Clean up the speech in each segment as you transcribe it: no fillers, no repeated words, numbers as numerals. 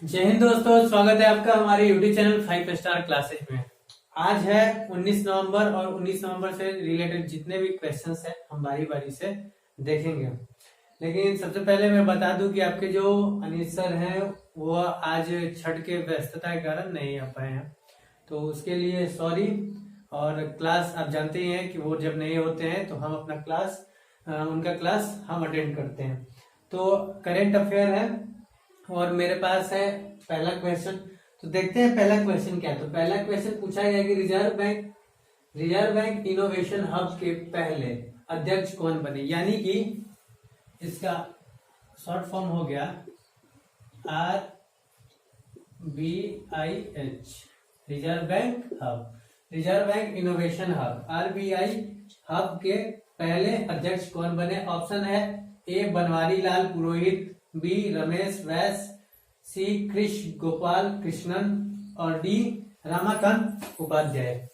जय हिंद दोस्तों, स्वागत है आपका हमारे यूट्यूब चैनल 5 स्टार क्लासेस में। आज है 19 नवंबर और 19 नवंबर से रिलेटेड जितने भी क्वेश्चंस हैं हम बारी बारी से देखेंगे। लेकिन सबसे पहले मैं बता दूं कि आपके जो अनिल सर हैं वो आज छठ के व्यस्तता के कारण नहीं आ पाए हैं, तो उसके लिए सॉरी। और क्लास आप जानते ही हैं कि वो जब नहीं होते हैं तो हम अपना क्लास उनका क्लास हम अटेंड करते हैं। तो करेंट अफेयर है और मेरे पास है पहला क्वेश्चन। तो देखते हैं पहला क्वेश्चन क्या है। तो पहला क्वेश्चन पूछा गया कि रिजर्व बैंक इनोवेशन हब के पहले अध्यक्ष कौन बने, यानी कि इसका शॉर्ट फॉर्म हो गया RBIH, reserve bank innovation hub, RBI hub के पहले अध्यक्ष कौन बने। ऑप्शन है ए बनवारी लाल पुरोहित, बी रमेश वैस, सी कृष्ण गोपाल कृष्णन और डी रमाकांत उपाध्याय।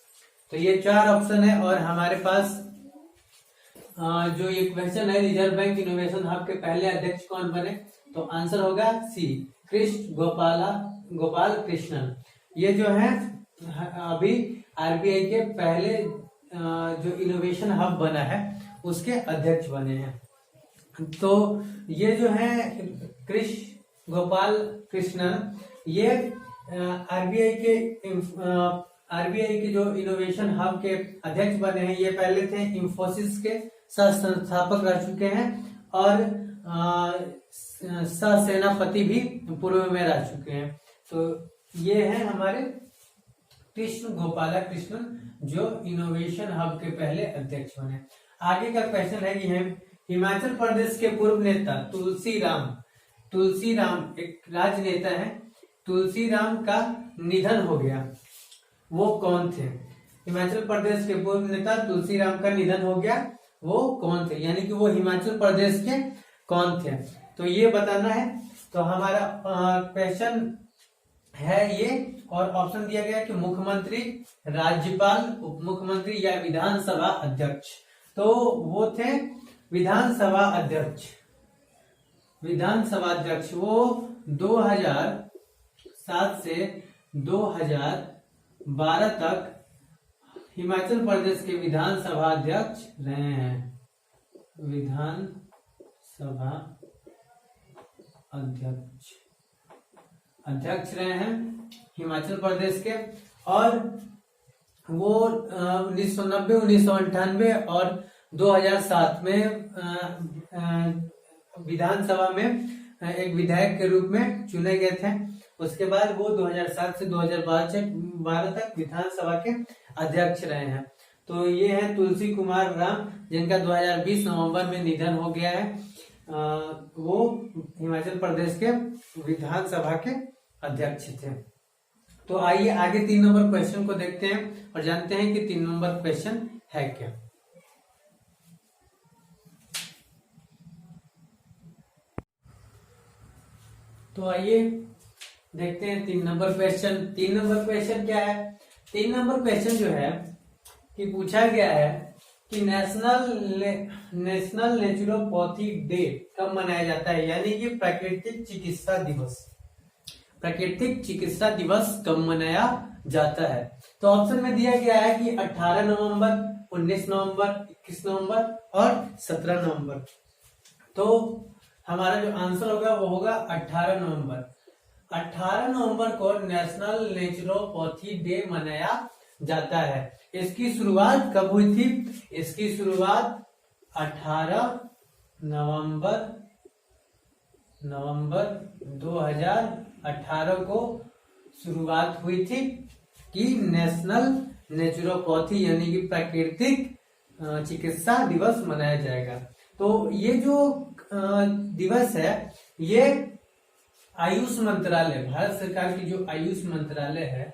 तो ये चार ऑप्शन है और हमारे पास जो ये क्वेश्चन है रिजर्व बैंक इनोवेशन हब के पहले अध्यक्ष कौन बने, तो आंसर होगा सी कृष्ण गोपाल कृष्णन। ये जो है अभी आरबीआई के पहले जो इनोवेशन हब बना है उसके अध्यक्ष बने हैं। तो ये जो है कृष्ण गोपाल कृष्णन, ये आरबीआई के जो इनोवेशन हब के अध्यक्ष बने हैं। ये पहले थे इंफोसिस के सह संस्थापक रह चुके हैं और सह सेनापति भी पूर्व में रह चुके हैं। तो ये है हमारे कृष्ण गोपाल कृष्णन जो इनोवेशन हब के पहले अध्यक्ष बने। आगे का क्वेश्चन है कि हिमाचल प्रदेश के पूर्व नेता तुलसीराम एक राजनेता है, तुलसीराम का निधन हो गया, वो कौन थे। हिमाचल प्रदेश के पूर्व नेता तुलसीराम का निधन हो गया, वो कौन थे, यानी कि वो हिमाचल प्रदेश के कौन थे, तो ये बताना है। तो हमारा क्वेश्चन है ये, और ऑप्शन दिया गया कि मुख्यमंत्री, राज्यपाल, उप मुख्यमंत्री या विधानसभा अध्यक्ष। तो वो थे विधानसभा अध्यक्ष। वो 2007 से 2012 तक हिमाचल प्रदेश के विधानसभा अध्यक्ष रहे हैं, विधानसभा अध्यक्ष रहे हैं हिमाचल प्रदेश के। और वो 1990, 1998 और 2007 में विधानसभा में एक विधायक के रूप में चुने गए थे। उसके बाद वो 2007 से 2012 तक विधानसभा के अध्यक्ष रहे हैं। तो ये है तुलसी कुमार राम, जिनका 2020 नवंबर में निधन हो गया है। वो हिमाचल प्रदेश के विधानसभा के अध्यक्ष थे। तो आइए आगे 3 नंबर क्वेश्चन को देखते हैं और जानते हैं कि 3 नंबर क्वेश्चन है क्या। तो आइए देखते हैं 3 नंबर क्वेश्चन। 3 नंबर क्वेश्चन क्या है। 3 नंबर क्वेश्चन जो है कि पूछा गया है कि नेशनल नेचुरोपैथी डे कब मनाया जाता है, यानी कि प्राकृतिक चिकित्सा दिवस कब मनाया जाता है। तो ऑप्शन में दिया गया है कि 18 नवंबर, 19 नवंबर, 21 नवंबर और 17 नवंबर। तो हमारा जो आंसर होगा वो होगा 18 नवंबर। 18 नवंबर को नेशनल नेचुरोपैथी डे मनाया जाता है। इसकी शुरुआत कब हुई थी। इसकी शुरुआत 18 नवंबर 2018 को शुरुआत हुई थी कि नेशनल नेचुरोपैथी यानी कि प्राकृतिक चिकित्सा दिवस मनाया जाएगा। तो ये जो दिवस है ये आयुष मंत्रालय, भारत सरकार की जो आयुष मंत्रालय है,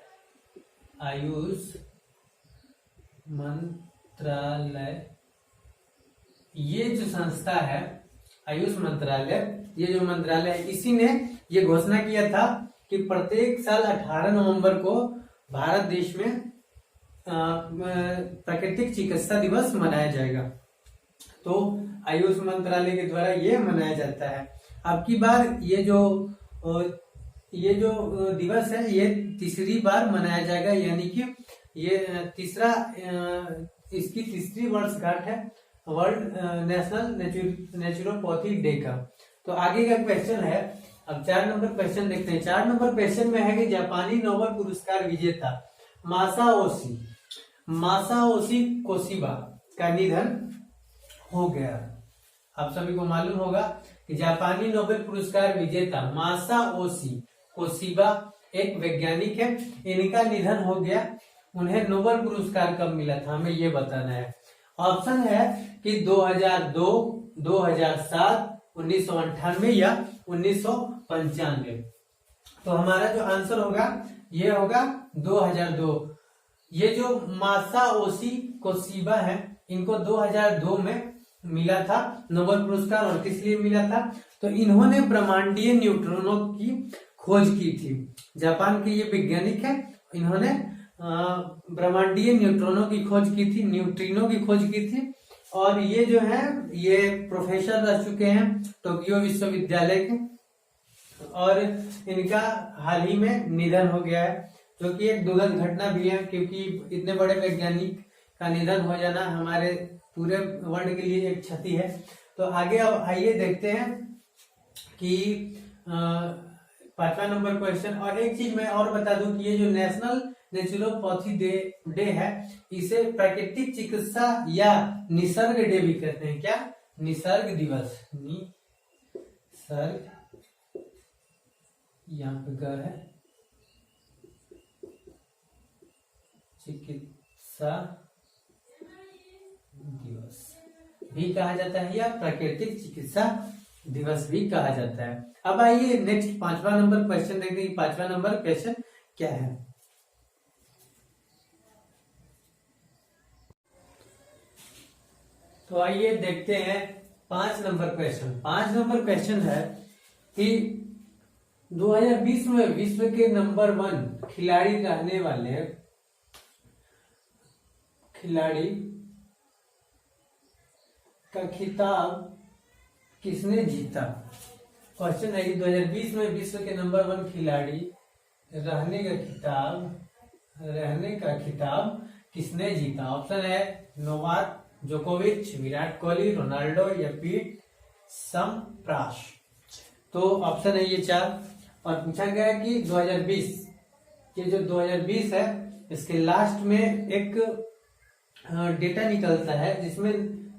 ये जो संस्था है आयुष मंत्रालय, ये जो मंत्रालय है, इसी ने ये घोषणा किया था कि प्रत्येक साल 18 नवंबर को भारत देश में प्राकृतिक चिकित्सा दिवस मनाया जाएगा। तो आयुष मंत्रालय के द्वारा ये मनाया जाता है। अब की बार ये जो ये जो दिवस है ये तीसरी बार मनाया जाएगा, यानी कि ये तीसरा इसकी तीसरी वर्षगांठ है वर्ल्ड नेशनल नेचुरोपैथी डे का। तो आगे का क्वेश्चन है, अब 4 नंबर क्वेश्चन देखते हैं। 4 नंबर क्वेश्चन में है कि जापानी नोबेल पुरस्कार विजेता मासाओशी कोशिबा का निधन हो गया। आप सभी को मालूम होगा कि जापानी नोबेल पुरस्कार विजेता मासाओशी कोशिबा एक वैज्ञानिक है, इनका निधन हो गया। उन्हें नोबेल पुरस्कार कब मिला था, हमें ये बताना है। ऑप्शन है कि 2002, 2007, 1998 या 1995। तो हमारा जो आंसर होगा ये होगा 2002। ये जो मासाओशी कोशिबा है, इनको 2002 में मिला था नोबेल पुरस्कार। और किस लिए मिला था, तो इन्होंने ब्रह्मांडीय न्यूट्रॉनों की खोज की थी। जापान के ये वैज्ञानिक है, इन्होंने ब्रह्मांडीय न्यूट्रॉनों की खोज की थी, न्यूट्रिनो की खोज की थी। और ये जो है ये प्रोफेसर रह चुके हैं टोक्यो विश्वविद्यालय के, और इनका हाल ही में निधन हो गया है, जो कि एक दुखद घटना भी है, क्योंकि इतने बड़े वैज्ञानिक का निधन हो जाना हमारे पूरे वर्ल्ड के लिए एक क्षति है। तो आगे अब आइए देखते हैं कि 5वां नंबर क्वेश्चन। और एक चीज मैं और बता दूं कि ये जो नेशनल नेचुरोपैथी डे है, इसे प्राकृतिक चिकित्सा या निसर्ग डे भी कहते हैं। क्या, निसर्ग दिवस, निसर्ग, यहाँ पे ग है, चिकित्सा दिवस भी कहा जाता है, या प्राकृतिक चिकित्सा दिवस भी कहा जाता है। अब आइए नेक्स्ट 5वां नंबर क्वेश्चन देखते हैं। 5वां नंबर क्वेश्चन क्या है। तो आइए देखते हैं 5 नंबर क्वेश्चन। 5 नंबर क्वेश्चन है कि 2020 में विश्व के नंबर 1 खिलाड़ी रहने वाले खिलाड़ी का खिताब किसने जीता। क्वेश्चन है कि 2020 में विश्व के नंबर 1 खिलाड़ी रहने का खिताब किसने जीता। ऑप्शन है नोवाक जोकोविच, विराट कोहली, रोनाल्डो या पीट सम्प्रास। तो ऑप्शन है ये 4। और पूछा गया है कि 2020, ये जो 2020 है इसके लास्ट में एक डेटा निकलता है जिसमें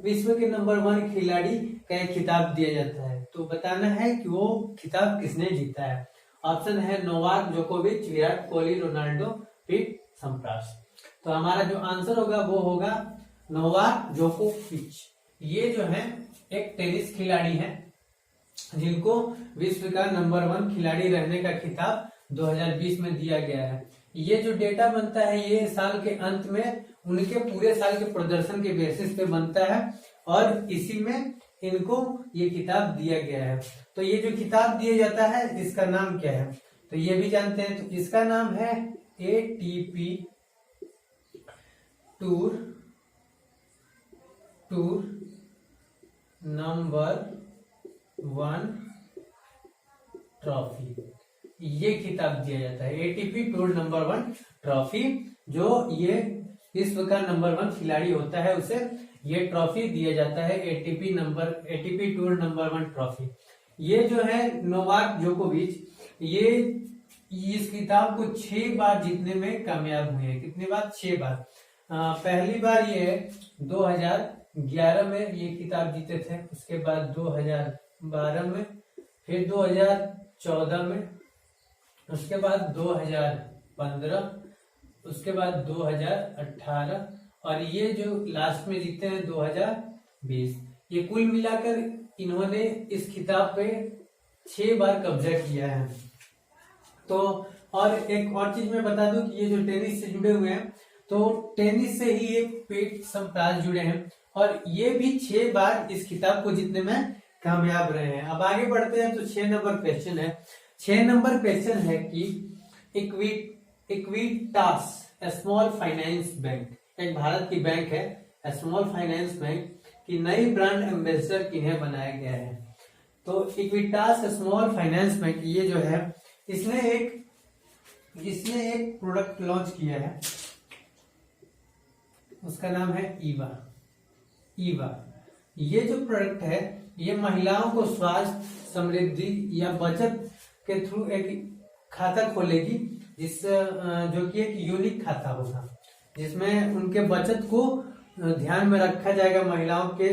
विश्व के नंबर 1 खिलाड़ी का एक खिताब दिया जाता है। तो बताना है कि वो खिताब किसने जीता है। ऑप्शन है नोवाक जोकोविच, Virat Kohli, Ronaldo, Pete Sampras. तो हमारा जो आंसर होगा वो होगा नोवाक जोकोविच। ये जो है एक टेनिस खिलाड़ी है जिनको विश्व का नंबर 1 खिलाड़ी रहने का खिताब 2020 में दिया गया है। ये जो डेटा बनता है ये साल के अंत में उनके पूरे साल के प्रदर्शन के बेसिस पे बनता है, और इसी में इनको ये किताब दिया गया है। तो ये जो किताब दिया जाता है इसका नाम क्या है, तो ये भी जानते हैं। तो इसका नाम है ATP टूर नंबर 1 ट्रॉफी। ये खिताब दिया जाता है ATP टूर नंबर 1 ट्रॉफी। जो ये विश्व का नंबर 1 खिलाड़ी होता है उसे ये ट्रॉफी दिया जाता है ATP टूर नंबर 1 ट्रॉफी। ये जो है नोवाक जोकोविच, ये इस किताब को 6 बार जीतने में कामयाब हुए हैं। कितने बार, 6 बार। पहली बार ये 2011 में ये किताब जीते थे, उसके बाद 2012 में, फिर 2014 में, उसके बाद 2015, उसके बाद 2018, और ये जो लास्ट में जीते हैं 2020। ये कुल मिलाकर इन्होंने इस खिताब पे 6 बार कब्जा किया है। तो और एक और चीज मैं बता दूं कि ये जो टेनिस से जुड़े हुए हैं, तो टेनिस से ही ये पीट सम्प्रास जुड़े हैं, और ये भी 6 बार इस खिताब को जीतने में कामयाब रहे हैं। अब आगे बढ़ते हैं। तो 6 नंबर क्वेश्चन है। 6 नंबर क्वेश्चन है कि इक्विटास स्मॉल फाइनेंस बैंक, एक भारत की बैंक है स्मॉल फाइनेंस बैंक, की नई ब्रांड एम्बेसडर किन्हें बनाया गया है। तो इक्विटास स्मॉल फाइनेंस बैंक ये जो है इसने एक प्रोडक्ट लॉन्च किया है, उसका नाम है ईवा। ये जो प्रोडक्ट है, ये महिलाओं को स्वास्थ्य, समृद्धि या बचत के थ्रू एक खाता खोलेगी, जो कि एक यूनिक खाता होगा, जिसमें उनके बचत को ध्यान में रखा जाएगा, महिलाओं के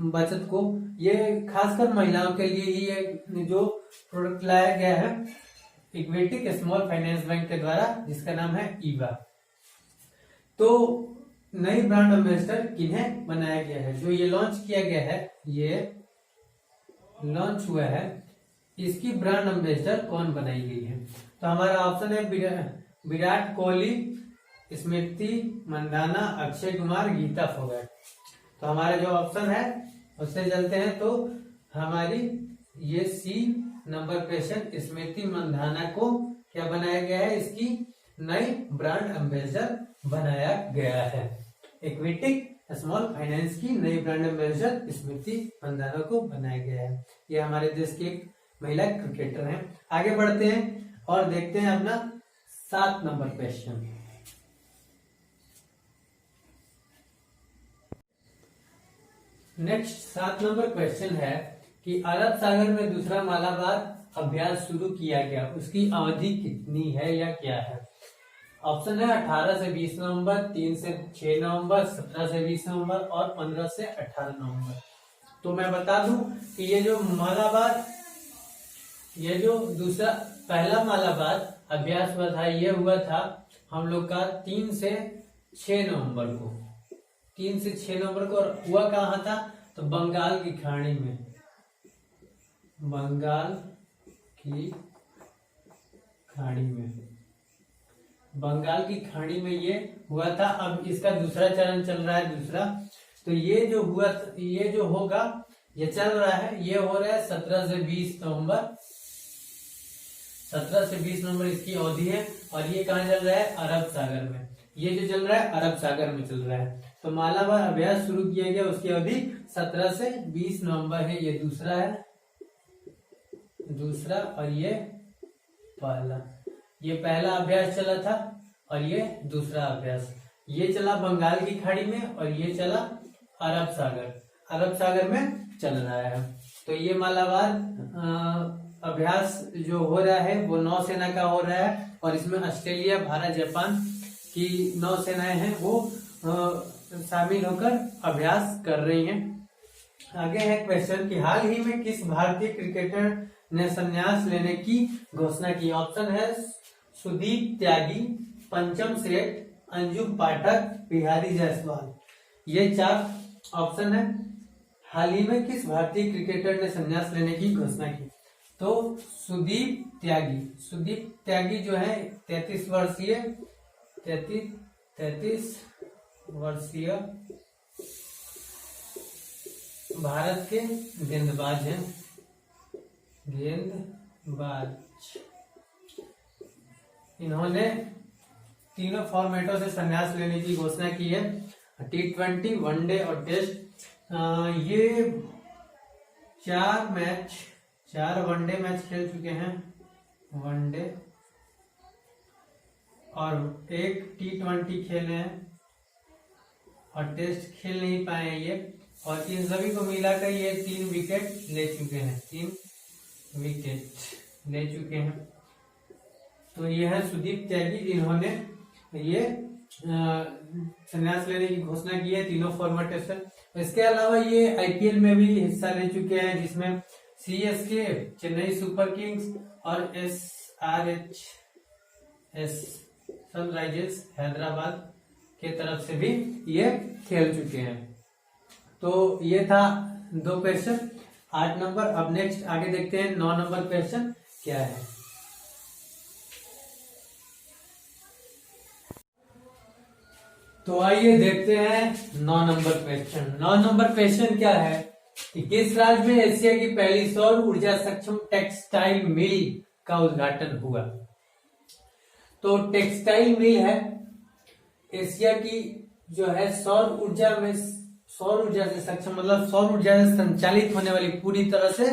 बचत को। ये खासकर महिलाओं के लिए ही ये जो प्रोडक्ट लाया गया है इक्विटी स्मॉल फाइनेंस बैंक के द्वारा, जिसका नाम है ईवा। तो नई ब्रांड एम्बेसडर किन्हें बनाया गया है, जो ये लॉन्च किया गया है, ये लॉन्च हुआ है, इसकी ब्रांड एम्बेसडर कौन बनाई गई है? तो हमारा ऑप्शन है विराट कोहली, स्मृति मंदाना, अक्षय कुमार, गीता फोगाट। तो हमारा जो ऑप्शन है उससे चलते हैं, तो हमारी ये सी नंबर क्वेश्चन, स्मृति मंदाना को क्या बनाया गया है, इसकी नई ब्रांड एम्बेसडर बनाया गया है। इक्विटी स्मॉल फाइनेंस की नई ब्रांड एम्बेसडर स्मृति मंदाना को बनाया गया है। ये हमारे देश की एक महिला क्रिकेटर हैं। आगे बढ़ते हैं और देखते हैं अपना 7 number question. Next 7 number question है कि अरब सागर में दूसरा मालाबार अभ्यास शुरू किया गया, उसकी अवधि कितनी है या क्या है? ऑप्शन है 18 से 20 नवंबर, 3 से 6 नवंबर, 17 से 20 नवंबर और 15 से 18 नवंबर। तो मैं बता दूं कि ये जो दूसरा पहला मालाबार अभ्यास हुआ था, ये हुआ था हम लोग का 3 से 6 नवंबर को। 3 से 6 नवंबर को, और हुआ कहाँ था? तो बंगाल की खाड़ी में। बंगाल की खाड़ी में ये हुआ था। अब इसका दूसरा चरण चल रहा है, दूसरा। तो ये जो होगा, ये चल रहा है, ये हो रहा है 17 से 20 नवंबर। 17 से 20 नवंबर इसकी अवधि है, और ये कहाँ चल रहा है? अरब सागर में। ये जो चल रहा है अरब सागर में चल रहा है। तो मालाबार अभ्यास शुरू किया गया, उसकी अवधि 17 से 20 नवंबर है। ये दूसरा है, और ये पहला। ये पहला अभ्यास चला था और ये दूसरा अभ्यास। ये चला बंगाल की खाड़ी में और ये चला अरब सागर में चल रहा है। तो ये मालाबार अभ्यास जो हो रहा है वो नौसेना का हो रहा है, और इसमें ऑस्ट्रेलिया, भारत, जापान की नौसेनाएं हैं, वो शामिल होकर अभ्यास कर रही हैं। आगे है क्वेश्चन कि हाल ही में किस भारतीय क्रिकेटर ने संन्यास लेने की घोषणा की? ऑप्शन है सुदीप त्यागी, पंचम सेठ, अंजुम पाठक, बिहारी जायसवाल। ये 4 ऑप्शन है। हाल ही में किस भारतीय क्रिकेटर ने संन्यास लेने की घोषणा की? तो सुदीप त्यागी जो है 33 वर्षीय भारत के गेंदबाज हैं। इन्होंने तीनों फॉर्मेटों से संन्यास लेने की घोषणा की है, T20, वनडे और टेस्ट। ये 4 वनडे मैच खेल चुके हैं, वनडे, और 1 T20 खेले हैं, और टेस्ट खेल नहीं पाए हैं ये। और इन सभी को मिलाकर ये 3 विकेट ले चुके हैं। तो ये है सुदीप त्यागी, इन्होंने ये संन्यास लेने की घोषणा की है तीनों फॉर्मेट से। इसके अलावा ये आईपीएल में भी हिस्सा ले चुके हैं, जिसमें सीएसके, चेन्नई सुपर किंग्स और सनराइजर्स हैदराबाद के तरफ से भी ये खेल चुके हैं। तो ये था 2 क्वेश्चन, 8 नंबर। अब नेक्स्ट आगे देखते हैं 9 नंबर क्वेश्चन क्या है। तो आइए देखते हैं 9 नंबर क्वेश्चन। 9 नंबर क्वेश्चन क्या है कि किस राज्य में एशिया की पहली सौर ऊर्जा सक्षम टेक्सटाइल मिल का उद्घाटन हुआ? तो टेक्सटाइल मिल है एशिया की जो है सौर ऊर्जा से सक्षम, मतलब सौर ऊर्जा से संचालित होने वाली, पूरी तरह से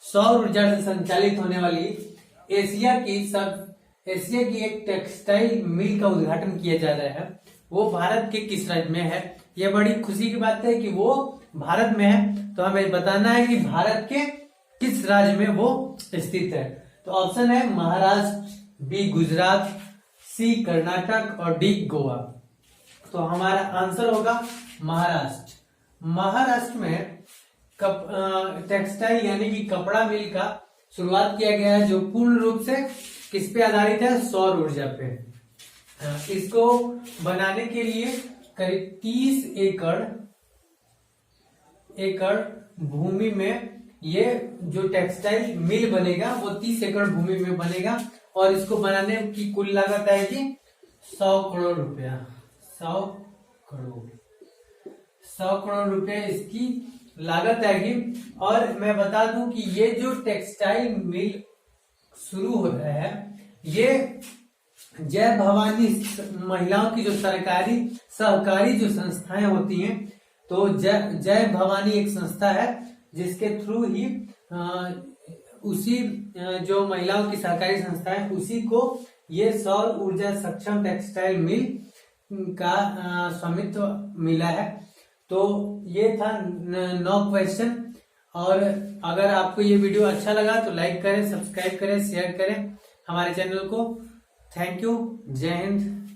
सौर ऊर्जा से संचालित होने वाली एशिया की एक टेक्सटाइल मिल का उद्घाटन किया जा रहा है, वो भारत के किस राज्य में है। ये बड़ी खुशी की बात है कि वो भारत में है, तो हमें बताना है कि भारत के किस राज्य में वो स्थित है। तो ऑप्शन है महाराष्ट्र, बी गुजरात, सी कर्नाटक और डी गोवा। तो हमारा आंसर होगा महाराष्ट्र। महाराष्ट्र में टेक्सटाइल यानी कि कपड़ा मिल का शुरुआत किया गया है, जो पूर्ण रूप से किस पे आधारित है, सौर ऊर्जा पे। इसको बनाने के लिए करीब 30 एकड़ भूमि में ये जो टेक्सटाइल मिल बनेगा वो 30 एकड़ भूमि में बनेगा, और इसको बनाने की कुल लागत आएगी 100 करोड़ रुपया। 100 करोड़ रुपए इसकी लागत आएगी। और मैं बता दूं कि ये जो टेक्सटाइल मिल शुरू हो रहा है, ये जय भवानी महिलाओं की जो सरकारी सहकारी जो संस्थाएं होती हैं, तो जय भवानी एक संस्था है जिसके थ्रू ही उसी जो महिलाओं की सहकारी संस्था है उसी को ये सौर ऊर्जा सक्षम टेक्सटाइल मिल का स्वामित्व मिला है। तो ये था 9 क्वेश्चन। और अगर आपको ये वीडियो अच्छा लगा तो लाइक करें, सब्सक्राइब करें, शेयर करें हमारे चैनल को। Thank you. जय हिंद।